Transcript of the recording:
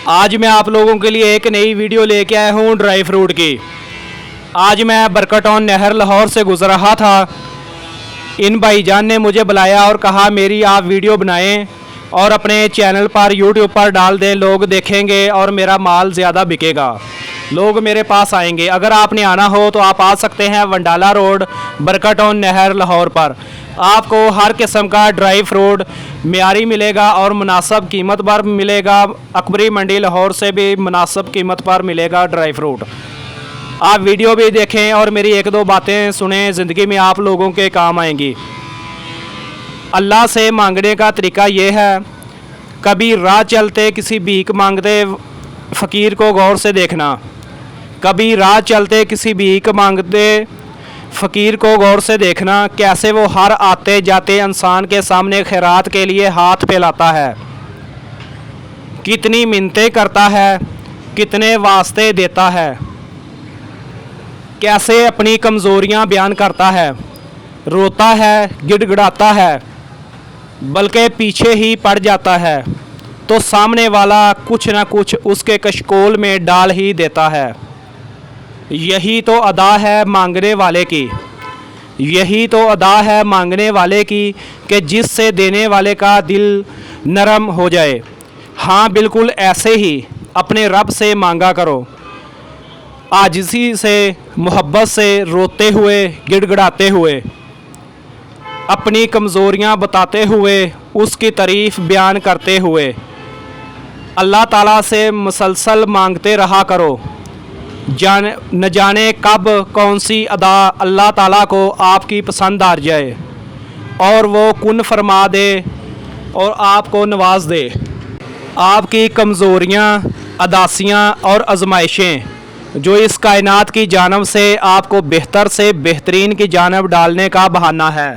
आज मैं आप लोगों के लिए एक नई वीडियो लेके आया हूँ ड्राई फ्रूट की। आज मैं बरकटॉन नहर लाहौर से गुजर रहा था। इन भाईजान ने मुझे बुलाया और कहा मेरी आप वीडियो बनाएं और अपने चैनल पर यूट्यूब पर डाल दें, लोग देखेंगे और मेरा माल ज़्यादा बिकेगा, लोग मेरे पास आएंगे। अगर आपने आना हो तो आप आ सकते हैं वंडाला रोड बरकटॉन नहर लाहौर पर। आपको हर किस्म का ड्राई फ्रूट मियारी मिलेगा और मुनासिब कीमत पर मिलेगा। अकबरी मंडी लाहौर से भी मुनासिब कीमत पर मिलेगा ड्राई फ्रूट। आप वीडियो भी देखें और मेरी एक दो बातें सुनें, ज़िंदगी में आप लोगों के काम आएंगी। अल्लाह से मांगने का तरीका ये है, कभी राह चलते किसी भीख मांगते फ़कीर को गौर से देखना। कभी राह चलते किसी भीख मांगते फ़कीर को गौर से देखना, कैसे वो हर आते जाते इंसान के सामने खैरात के लिए हाथ फैलाता है, कितनी मिन्नतें करता है, कितने वास्ते देता है, कैसे अपनी कमज़ोरियां बयान करता है, रोता है, गिड़गिड़ाता है, बल्कि पीछे ही पड़ जाता है तो सामने वाला कुछ ना कुछ उसके कशकोल में डाल ही देता है। यही तो अदा है मांगने वाले की, यही तो अदा है मांगने वाले की कि जिससे देने वाले का दिल नरम हो जाए। हाँ, बिल्कुल ऐसे ही अपने रब से मांगा करो, आजिज़ी से, मोहब्बत से, रोते हुए, गिड़गिड़ाते हुए, अपनी कमज़ोरियाँ बताते हुए, उसकी तारीफ़ बयान करते हुए। अल्लाह ताला से मुसलसल मांगते रहा करो। न जाने कब कौन सी अदा अल्लाह ताला को आपकी पसंद आ जाए और वो कुन फरमा दे और आपको नवाज दे। आपकी कमज़ोरियाँ, अदासियाँ और आजमाइशें जो इस कायनात की जानब से आपको बेहतर से बेहतरीन की जानब डालने का बहाना है।